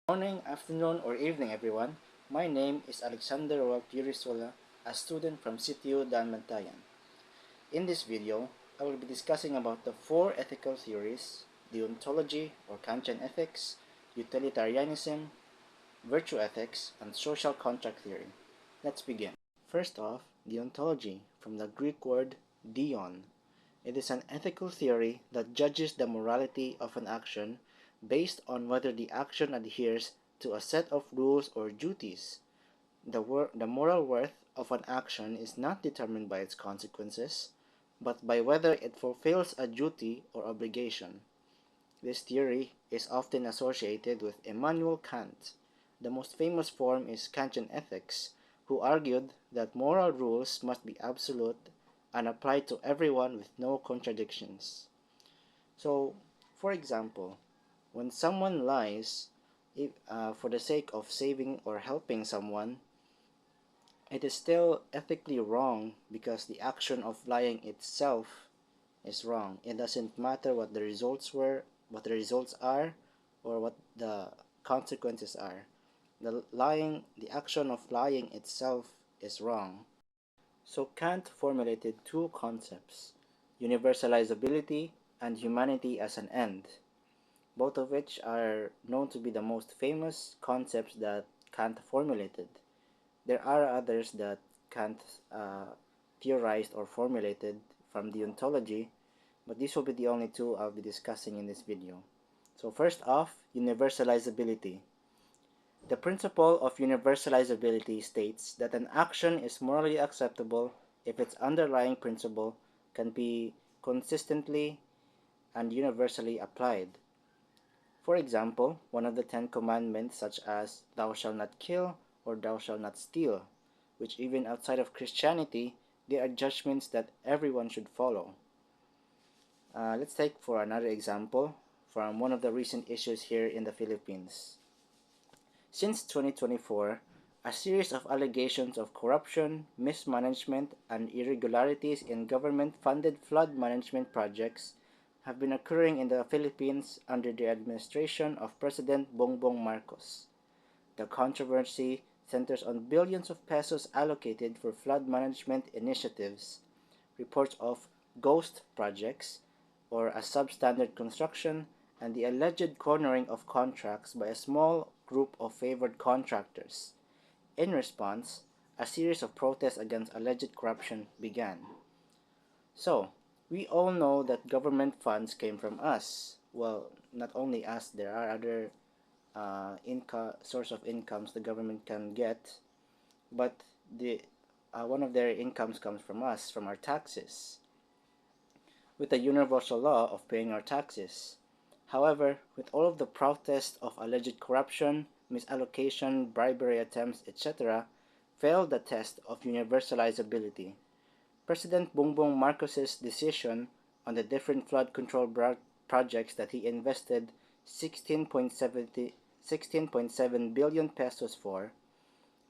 Morning, afternoon, or evening, everyone. My name is Alexander Roel Purisola, a student from CTU Danmantayan. In this video, I will be discussing about the four ethical theories: deontology or Kantian ethics, utilitarianism, virtue ethics, and social contract theory. Let's begin. First off, deontology, from the Greek word deon. It is an ethical theory that judges the morality of an action based on whether the action adheres to a set of rules or duties. The moral worth of an action is not determined by its consequences, but by whether it fulfills a duty or obligation. This theory is often associated with Immanuel Kant. The most famous form is Kantian ethics, who argued that moral rules must be absolute and applied to everyone with no contradictions. So, for example, when someone lies for the sake of saving or helping someone, it is still ethically wrong because the action of lying itself is wrong. It doesn't matter what the results are, or what the consequences are. The action of lying itself is wrong. So Kant formulated two concepts: universalizability and humanity as an end, both of which are known to be the most famous concepts that Kant formulated. There are others that Kant theorized or formulated from deontology, but these will be the only two I'll be discussing in this video. So first off, universalizability. The principle of universalizability states that an action is morally acceptable if its underlying principle can be consistently and universally applied. For example, one of the Ten Commandments, such as "Thou shalt not kill" or "Thou shalt not steal," which even outside of Christianity, they are judgments that everyone should follow. Let's take for another example from one of the recent issues here in the Philippines. Since 2024, a series of allegations of corruption, mismanagement, and irregularities in government-funded flood management projects have been occurring in the Philippines under the administration of President Bongbong Marcos. The controversy centers on billions of pesos allocated for flood management initiatives, reports of ghost projects or a substandard construction, and the alleged cornering of contracts by a small group of favored contractors. In response, a series of protests against alleged corruption began. So, we all know that government funds came from us. Well, not only us, there are other source of incomes the government can get, but the one of their incomes comes from us, from our taxes, with the universal law of paying our taxes. However, with all of the protests of alleged corruption, misallocation, bribery attempts, etc., failed the test of universalizability. President Bongbong Marcos's decision on the different flood control projects that he invested 16.7 billion pesos for,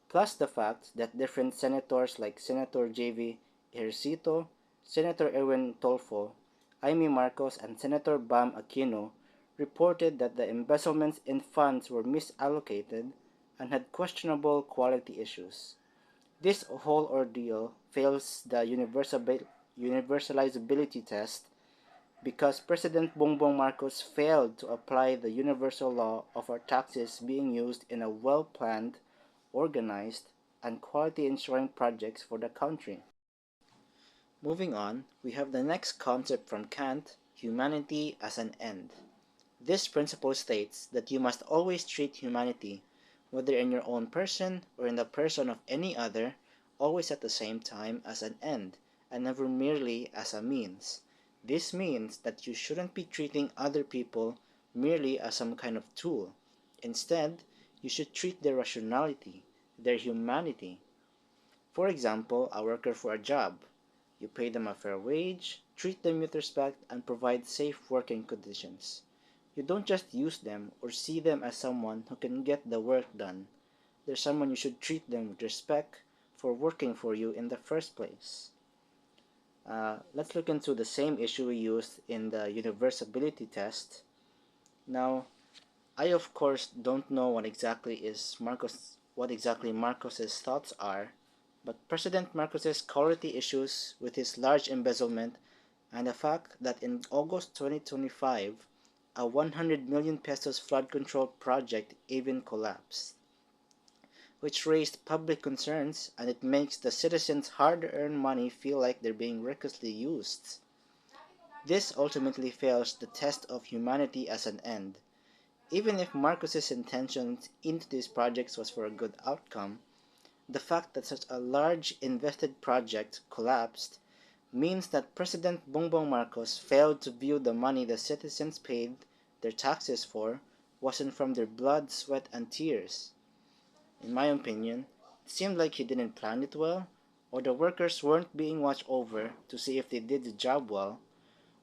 plus the fact that different senators like Senator J.V. Ejercito, Senator Erwin Tolfo, Amy Marcos, and Senator Bam Aquino reported that the embezzlements in funds were misallocated and had questionable quality issues. This whole ordeal fails the universalizability test because President Bongbong Marcos failed to apply the universal law of our taxes being used in a well-planned, organized, and quality-ensuring projects for the country. Moving on, we have the next concept from Kant: humanity as an end. This principle states that you must always treat humanity, whether in your own person or in the person of any other, always at the same time as an end, and never merely as a means. This means that you shouldn't be treating other people merely as some kind of tool. Instead, you should treat their rationality, their humanity. For example, a worker for a job. You pay them a fair wage, treat them with respect, and provide safe working conditions. You don't just use them or see them as someone who can get the work done. They're someone you should treat them with respect for working for you in the first place. Let's look into the same issue we used in the universability test. Now, I of course don't know what exactly Marcos's thoughts are, but President Marcos's quality issues with his large embezzlement and the fact that in August 2025 a 100 million pesos flood control project even collapsed, which raised public concerns, and it makes the citizens' hard-earned money feel like they're being recklessly used. This ultimately fails the test of humanity as an end. Even if Marcos's intentions into these projects was for a good outcome, the fact that such a large invested project collapsed means that President Bongbong Marcos failed to view the money the citizens paid their taxes for wasn't from their blood, sweat, and tears. In my opinion, it seemed like he didn't plan it well, or the workers weren't being watched over to see if they did the job well,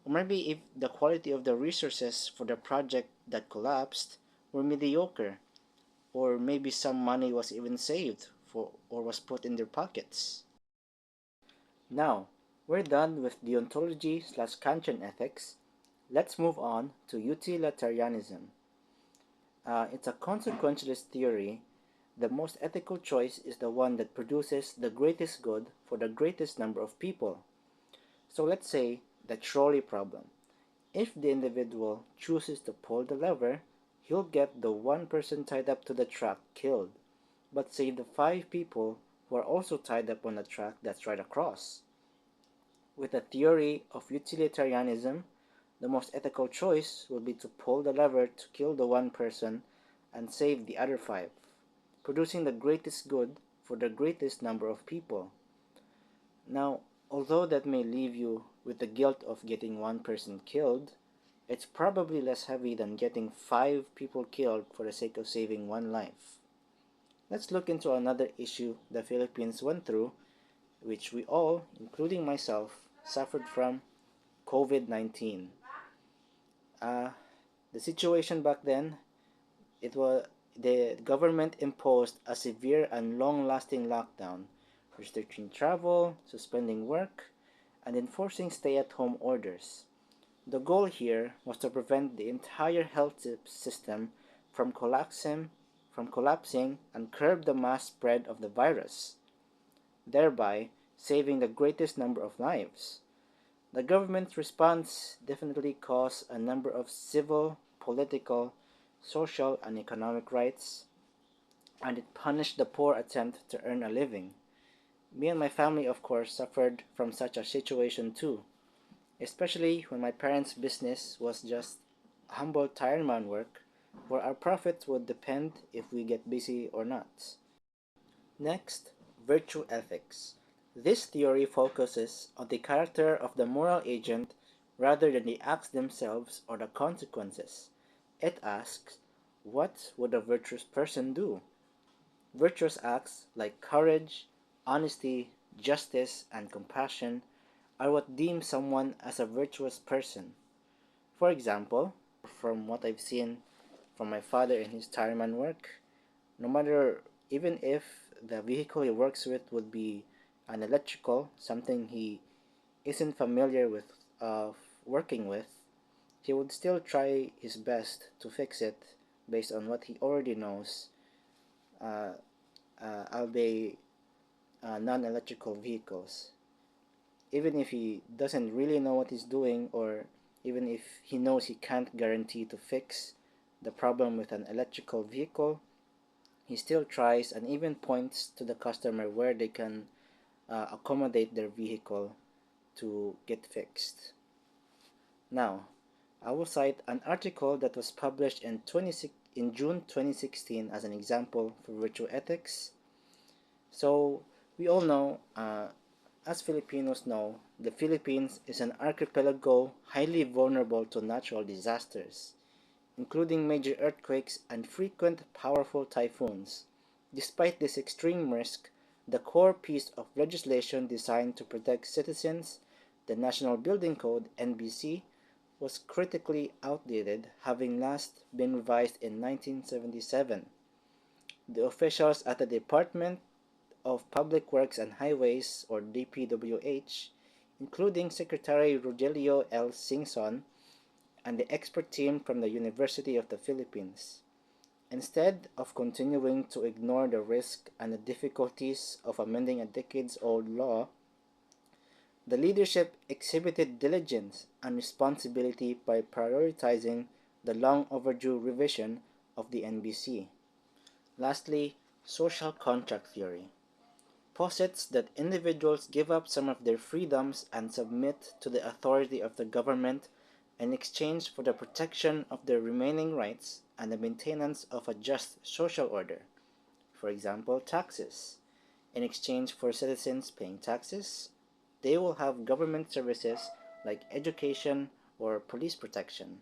or maybe if the quality of the resources for the project that collapsed were mediocre, or maybe some money was even saved for or was put in their pockets. Now, we're done with deontology/Kantian ethics. Let's move on to utilitarianism. It's a consequentialist theory. The most ethical choice is the one that produces the greatest good for the greatest number of people. So let's say the trolley problem. If the individual chooses to pull the lever, he'll get the one person tied up to the track killed, but save the five people who are also tied up on the track that's right across. With the theory of utilitarianism, the most ethical choice will be to pull the lever to kill the one person and save the other five, producing the greatest good for the greatest number of people. Now, although that may leave you with the guilt of getting one person killed, it's probably less heavy than getting five people killed for the sake of saving one life. Let's look into another issue the Philippines went through, which we all, including myself, suffered from: COVID-19. Uh, the situation back then, it was the government imposed a severe and long-lasting lockdown, restricting travel, suspending work, and enforcing stay-at-home orders. The goal here was to prevent the entire health system from collapsing and curb the mass spread of the virus, thereby saving the greatest number of lives. The government's response definitely caused a number of civil, political, social, and economic rights, and it punished the poor attempt to earn a living. Me and my family, of course, suffered from such a situation too, especially when my parents' business was just humble tireman work, where our profits would depend if we get busy or not. Next, virtue ethics. This theory focuses on the character of the moral agent rather than the acts themselves or the consequences. It asks, what would a virtuous person do? Virtuous acts like courage, honesty, justice, and compassion are what deem someone as a virtuous person. For example, from what I've seen from my father in his tireman work, no matter, even if the vehicle he works with would be an electrical, something he isn't familiar with working with, he would still try his best to fix it based on what he already knows, uh, albeit non-electrical vehicles. Even if he doesn't really know what he's doing, or even if he knows he can't guarantee to fix the problem with an electrical vehicle, he still tries and even points to the customer where they can accommodate their vehicle to get fixed. Now, I will cite an article that was published in June 2016 as an example for virtue ethics. So, we all know, as Filipinos know, the Philippines is an archipelago highly vulnerable to natural disasters, including major earthquakes and frequent powerful typhoons. Despite this extreme risk, the core piece of legislation designed to protect citizens, the National Building Code (NBC), was critically outdated, having last been revised in 1977. The officials at the Department of Public Works and Highways, or DPWH, including Secretary Rogelio L. Singson, and the expert team from the University of the Philippines. Instead of continuing to ignore the risk and the difficulties of amending a decades-old law, the leadership exhibited diligence and responsibility by prioritizing the long overdue revision of the NBC. Lastly, social contract theory posits that individuals give up some of their freedoms and submit to the authority of the government in exchange for the protection of their remaining rights and the maintenance of a just social order. For example, taxes. In exchange for citizens paying taxes, they will have government services like education or police protection.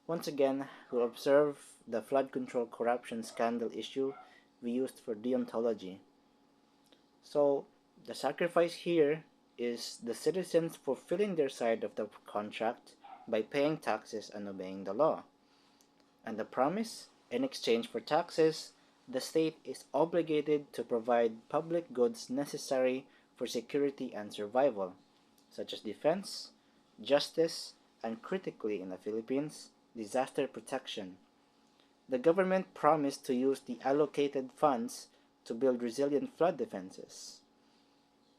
Once again, we observe the flood control corruption scandal issue we used for deontology. So, the sacrifice here is the citizens fulfilling their side of the contract by paying taxes and obeying the law. And the promise, in exchange for taxes, the state is obligated to provide public goods necessary for security and survival, such as defense, justice, and critically in the Philippines, disaster protection. The government promised to use the allocated funds to build resilient flood defenses.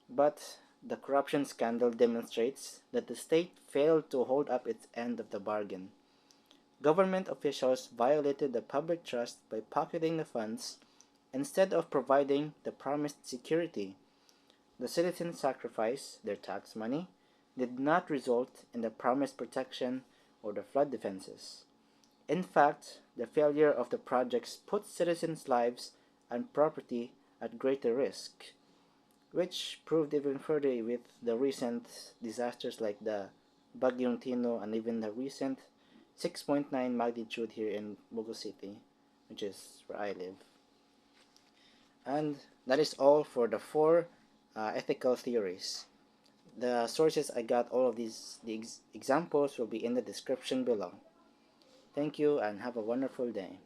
But the corruption scandal demonstrates that the state failed to hold up its end of the bargain. Government officials violated the public trust by pocketing the funds instead of providing the promised security. The citizens' sacrifice, their tax money, did not result in the promised protection or the flood defenses. In fact, the failure of the projects put citizens' lives and property at greater risk, which proved even further with the recent disasters like the Bagyong Tino and even the recent 6.9 magnitude here in Bogo City, which is where I live. And that is all for the four ethical theories. The sources I got all of these examples will be in the description below. Thank you and have a wonderful day.